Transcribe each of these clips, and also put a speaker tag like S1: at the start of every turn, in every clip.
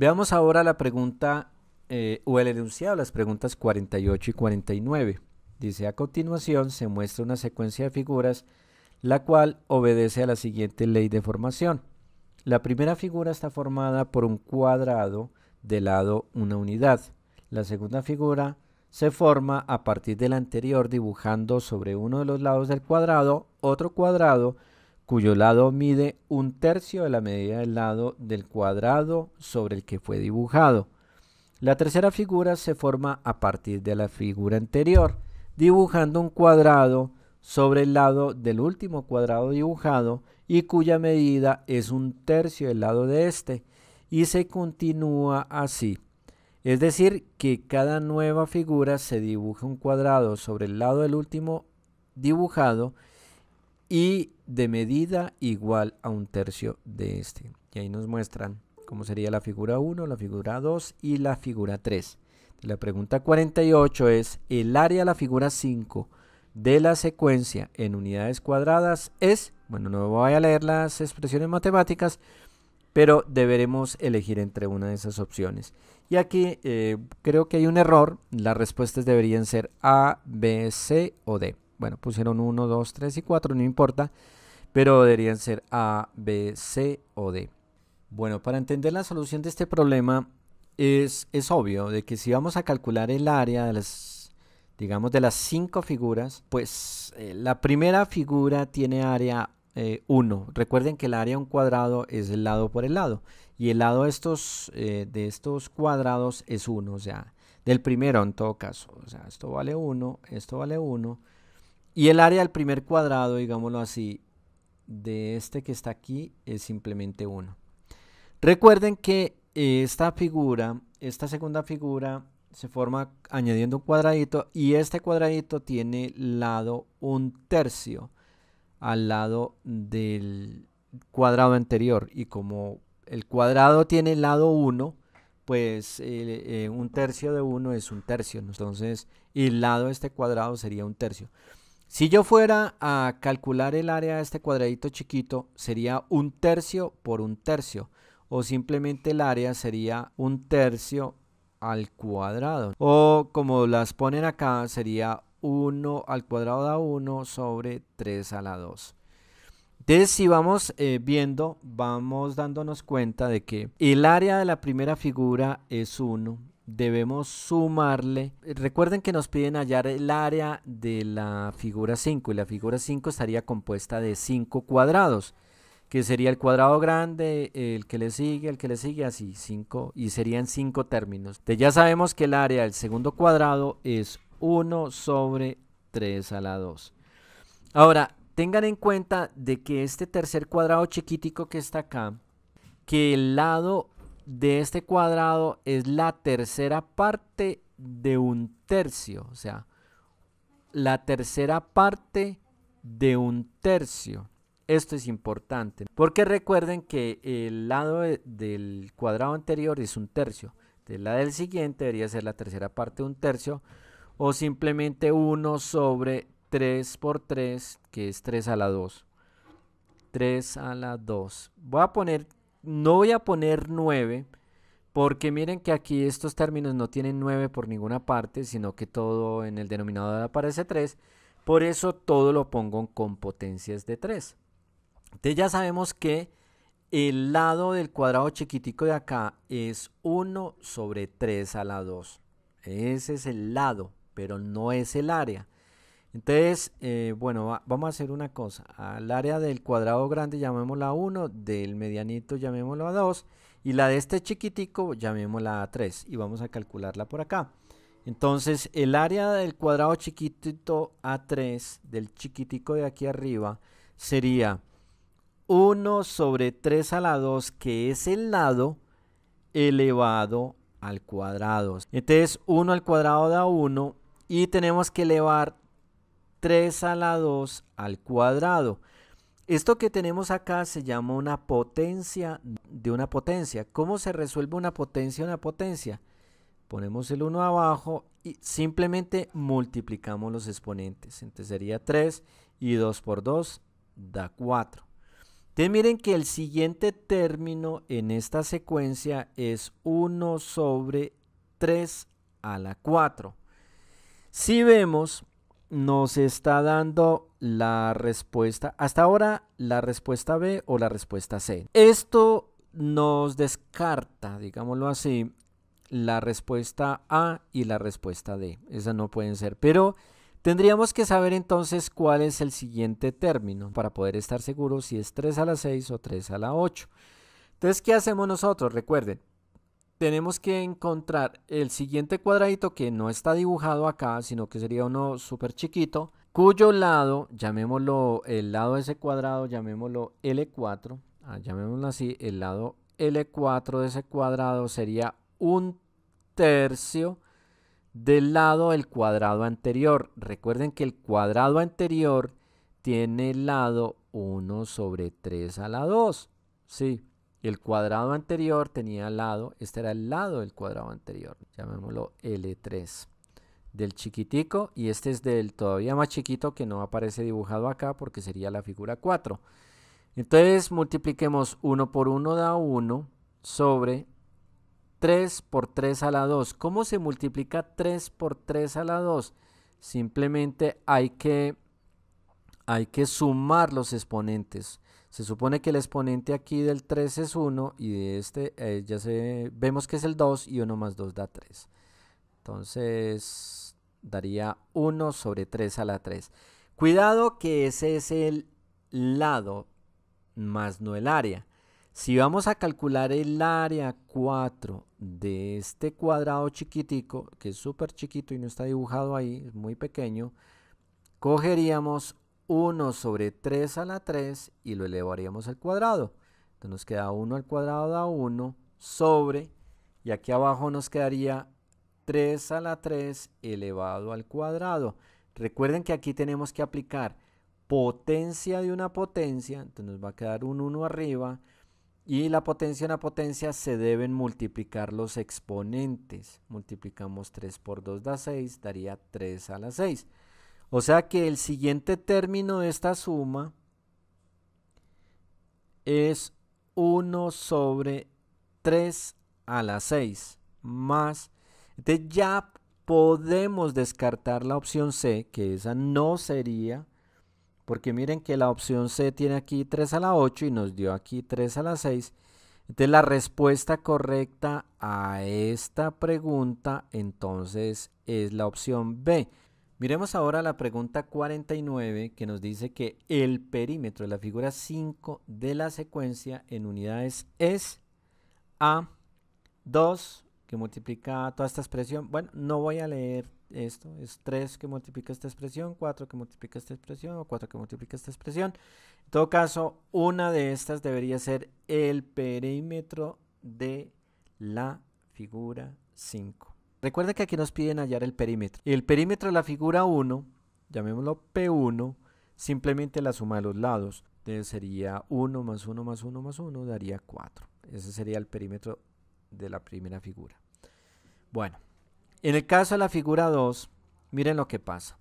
S1: Veamos ahora la pregunta o el enunciado, las preguntas 48 y 49. Dice, a continuación se muestra una secuencia de figuras la cual obedece a la siguiente ley de formación. La primera figura está formada por un cuadrado de lado una unidad. La segunda figura se forma a partir de la anterior dibujando sobre uno de los lados del cuadrado otro cuadrado cuyo lado mide un tercio de la medida del lado del cuadrado sobre el que fue dibujado. La tercera figura se forma a partir de la figura anterior, dibujando un cuadrado sobre el lado del último cuadrado dibujado y cuya medida es un tercio del lado de este, y se continúa así. Es decir, que cada nueva figura se dibuja un cuadrado sobre el lado del último dibujado y de medida igual a un tercio de este. Y ahí nos muestran cómo sería la figura 1, la figura 2 y la figura 3. La pregunta 48 es, el área de la figura 5 de la secuencia en unidades cuadradas es, bueno, no voy a leer las expresiones matemáticas, pero deberemos elegir entre una de esas opciones. Y aquí creo que hay un error, las respuestas deberían ser A, B, C o D. Bueno, pusieron 1, 2, 3 y 4, no importa, pero deberían ser A, B, C o D. Bueno, para entender la solución de este problema es obvio de que si vamos a calcular el área de las, digamos, de las 5 figuras, pues la primera figura tiene área 1. Recuerden que el área de un cuadrado es el lado por el lado y el lado de estos cuadrados es 1, o sea, del primero en todo caso, o sea, esto vale 1, esto vale 1 y el área del primer cuadrado, digámoslo así, de este que está aquí es simplemente 1. Recuerden que esta segunda figura se forma añadiendo un cuadradito y este cuadradito tiene lado un tercio al lado del cuadrado anterior y como el cuadrado tiene lado 1, pues un tercio de 1 es un tercio, entonces el lado de este cuadrado sería un tercio. Si yo fuera a calcular el área de este cuadradito chiquito, sería un tercio por un tercio, o simplemente el área sería un tercio al cuadrado, o como las ponen acá, sería 1 al cuadrado da 1 sobre 3 a la 2. Entonces, si vamos viendo, vamos dándonos cuenta de que el área de la primera figura es 1. Debemos sumarle, recuerden que nos piden hallar el área de la figura 5 y la figura 5 estaría compuesta de 5 cuadrados, que sería el cuadrado grande, el que le sigue, así, 5, y serían 5 términos. Entonces ya sabemos que el área del segundo cuadrado es 1 sobre 3 a la 2. Ahora, tengan en cuenta de que este tercer cuadrado chiquitico que está acá, que el lado de este cuadrado es la tercera parte de un tercio, o sea, la tercera parte de un tercio. Esto es importante, porque recuerden que el lado del cuadrado anterior es un tercio, entonces la del siguiente debería ser la tercera parte de un tercio, o simplemente 1 sobre 3 por 3, que es 3 a la 2. 3 a la 2. No voy a poner 9, porque miren que aquí estos términos no tienen 9 por ninguna parte, sino que todo en el denominador aparece 3. Por eso todo lo pongo con potencias de 3. Entonces ya sabemos que el lado del cuadrado chiquitico de acá es 1 sobre 3 a la 2. Ese es el lado, pero no es el área. Entonces, bueno, vamos a hacer una cosa. Al área del cuadrado grande llamémosla 1, del medianito llamémoslo a 2 y la de este chiquitico llamémosla a 3 y vamos a calcularla por acá. Entonces, el área del cuadrado chiquitito a 3 del chiquitico de aquí arriba sería 1 sobre 3 a la 2, que es el lado, elevado al cuadrado. Entonces 1 al cuadrado da 1 y tenemos que elevar 3 a la 2 al cuadrado. Esto que tenemos acá se llama una potencia de una potencia. ¿Cómo se resuelve una potencia de una potencia? Ponemos el 1 abajo y simplemente multiplicamos los exponentes. Entonces sería 3 y 2 por 2 da 4. Entonces miren que el siguiente término en esta secuencia es 1 sobre 3 a la 4. Si vemos, nos está dando la respuesta, hasta ahora la respuesta B o la respuesta C. Esto nos descarta, digámoslo así, la respuesta A y la respuesta D. Esas no pueden ser, pero tendríamos que saber entonces cuál es el siguiente término para poder estar seguros si es 3 a la 6 o 3 a la 8. Entonces, ¿qué hacemos nosotros? Recuerden, tenemos que encontrar el siguiente cuadradito que no está dibujado acá, sino que sería uno súper chiquito, cuyo lado, llamémoslo el lado de ese cuadrado, llamémoslo L4, llamémoslo así, el lado L4 de ese cuadrado sería 1/3 del lado del cuadrado anterior. Recuerden que el cuadrado anterior tiene el lado 1 sobre 3 a la 2. Sí, el cuadrado anterior tenía lado, este era el lado del cuadrado anterior, llamémoslo L3 del chiquitico, y este es del todavía más chiquito que no aparece dibujado acá porque sería la figura 4. Entonces multipliquemos 1 por 1 da 1 sobre 3 por 3 a la 2. ¿Cómo se multiplica 3 por 3 a la 2? Simplemente hay que sumar los exponentes. Se supone que el exponente aquí del 3 es 1 y de este vemos que es el 2 y 1 más 2 da 3. Entonces daría 1 sobre 3 a la 3. Cuidado que ese es el lado más no el área. Si vamos a calcular el área 4 de este cuadrado chiquitico, que es súper chiquito y no está dibujado ahí, es muy pequeño, cogeríamos 1 sobre 3 a la 3 y lo elevaríamos al cuadrado. Entonces nos queda 1 al cuadrado da 1 sobre, y aquí abajo nos quedaría 3 a la 3 elevado al cuadrado. Recuerden que aquí tenemos que aplicar potencia de una potencia, entonces nos va a quedar un 1 arriba, y la potencia y una potencia se deben multiplicar los exponentes. Multiplicamos 3 por 2 da 6, daría 3 a la 6. O sea que el siguiente término de esta suma es 1 sobre 3 a la 6 más. Entonces ya podemos descartar la opción C, que esa no sería, porque miren que la opción C tiene aquí 3 a la 8 y nos dio aquí 3 a la 6. Entonces la respuesta correcta a esta pregunta entonces es la opción B. Miremos ahora la pregunta 49, que nos dice que el perímetro de la figura 5 de la secuencia en unidades es A2, que multiplica toda esta expresión. Bueno, no voy a leer esto, es 3 que multiplica esta expresión, 4 que multiplica esta expresión o 4 que multiplica esta expresión. En todo caso, una de estas debería ser el perímetro de la figura 5. Recuerda que aquí nos piden hallar el perímetro. El perímetro de la figura 1, llamémoslo P1, simplemente la suma de los lados. Entonces sería 1 más 1 más 1 más 1 daría 4. Ese sería el perímetro de la primera figura. Bueno, en el caso de la figura 2, miren lo que pasa.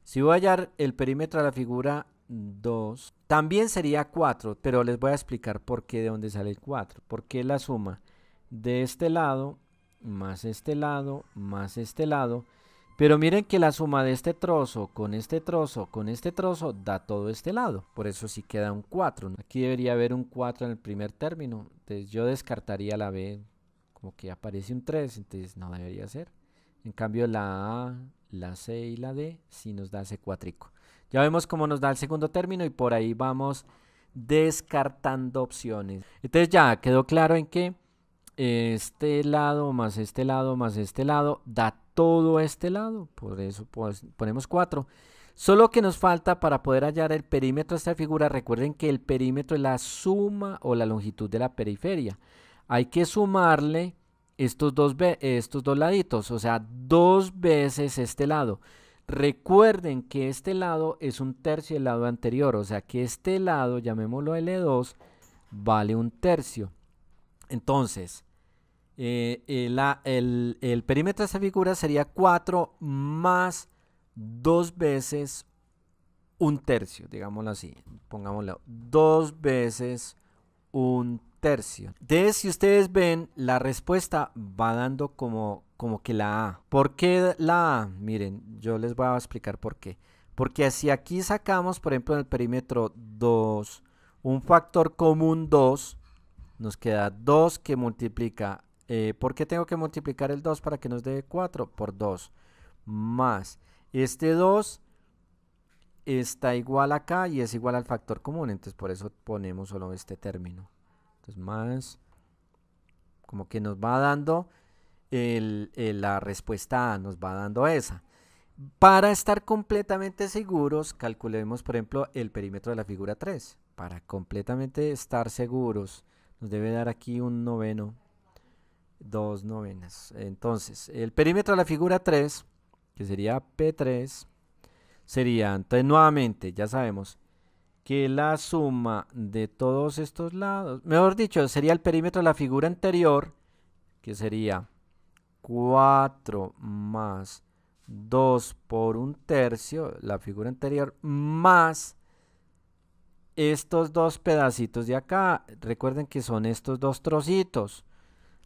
S1: Si voy a hallar el perímetro de la figura 2, también sería 4, pero les voy a explicar por qué, de dónde sale el 4. Porque la suma de este lado más este lado más este lado, pero miren que la suma de este trozo con este trozo con este trozo da todo este lado, por eso sí queda un 4. Aquí debería haber un 4 en el primer término, entonces yo descartaría la B, como que aparece un 3, entonces no debería ser. En cambio la A, la C y la D sí nos da ese cuatrico. Ya vemos cómo nos da el segundo término y por ahí vamos descartando opciones. Entonces ya quedó claro en que este lado más este lado más este lado da todo este lado, por eso pues ponemos 4. Solo que nos falta para poder hallar el perímetro de esta figura. Recuerden que el perímetro es la suma o la longitud de la periferia. Hay que sumarle estos dos laditos, o sea, 2 veces este lado. Recuerden que este lado es un tercio del lado anterior, o sea que este lado, llamémoslo L2, vale un tercio. Entonces, el perímetro de esta figura sería 4 más 2 veces un tercio, digámoslo así, pongámoslo 2 veces un tercio. Entonces, si ustedes ven, la respuesta va dando como que la A. ¿Por qué la A? Miren, yo les voy a explicar por qué. Porque si aquí sacamos, por ejemplo, en el perímetro 2, un factor común 2, nos queda 2 que multiplica. ¿Por qué tengo que multiplicar el 2 para que nos dé 4? Por 2. Más este 2 está igual acá y es igual al factor común. Entonces, por eso ponemos solo este término. Entonces, más como que nos va dando la respuesta A, nos va dando esa. Para estar completamente seguros, calculemos, por ejemplo, el perímetro de la figura 3. Para completamente estar seguros, nos debe dar aquí un noveno, 2 novenas. Entonces, el perímetro de la figura 3, que sería P3, sería, entonces nuevamente, ya sabemos que la suma de todos estos lados, mejor dicho, sería el perímetro de la figura anterior, que sería 4 más 2 por un tercio, la figura anterior, más estos dos pedacitos de acá. Recuerden que son estos dos trocitos.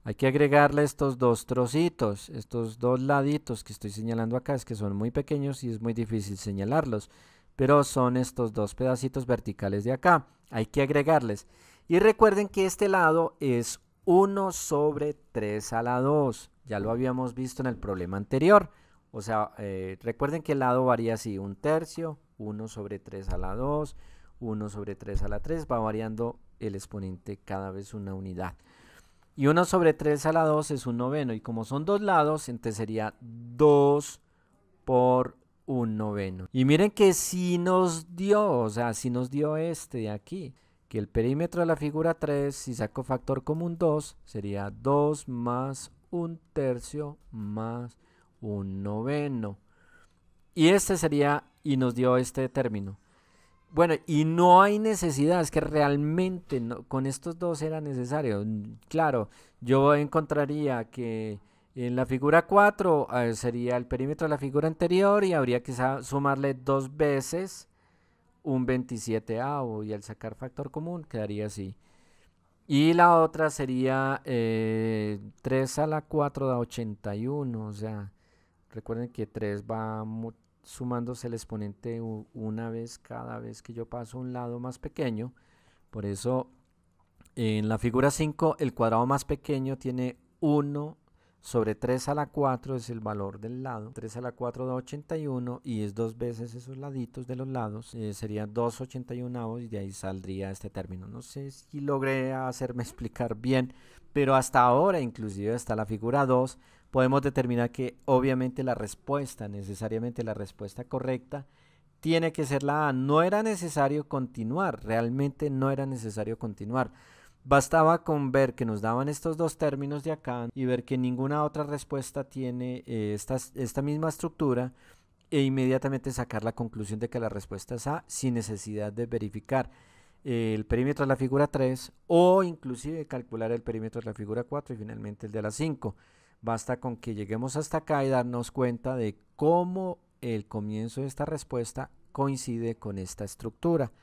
S1: Hay que agregarle estos dos trocitos, estos dos laditos que estoy señalando acá, es que son muy pequeños y es muy difícil señalarlos, pero son estos dos pedacitos verticales de acá. Hay que agregarles. Y recuerden que este lado es 1 sobre 3 a la 2. Ya lo habíamos visto en el problema anterior. O sea, recuerden que el lado varía así, un tercio, 1 sobre 3 a la 2, 1 sobre 3 a la 3, va variando el exponente cada vez una unidad. Y 1 sobre 3 a la 2 es un noveno. Y como son dos lados, entonces sería 2 por un noveno. Y miren que sí nos dio, o sea, sí nos dio este de aquí. Que el perímetro de la figura 3, si saco factor común 2, sería 2 más un tercio más un noveno. Y este sería, y nos dio este término. Bueno, y no hay necesidad, es que realmente no, con estos dos era necesario. Claro, yo encontraría que en la figura 4 sería el perímetro de la figura anterior y habría que sumarle 2 veces un 27avo y al sacar factor común quedaría así. Y la otra sería 3 a la 4 da 81, o sea, recuerden que 3 va sumándose el exponente una vez cada vez que yo paso a un lado más pequeño. Por eso en la figura 5 el cuadrado más pequeño tiene 1 sobre 3 a la 4, es el valor del lado. 3 a la 4 da 81 y es 2 veces esos laditos de los lados. Serían 2/81 y de ahí saldría este término. No sé si logré hacerme explicar bien, pero hasta ahora, inclusive hasta la figura 2, podemos determinar que obviamente la respuesta, necesariamente la respuesta correcta, tiene que ser la A. No era necesario continuar, realmente no era necesario continuar. Bastaba con ver que nos daban estos dos términos de acá y ver que ninguna otra respuesta tiene esta misma estructura e inmediatamente sacar la conclusión de que la respuesta es A sin necesidad de verificar el perímetro de la figura 3 o inclusive calcular el perímetro de la figura 4 y finalmente el de la 5. Basta con que lleguemos hasta acá y darnos cuenta de cómo el comienzo de esta respuesta coincide con esta estructura.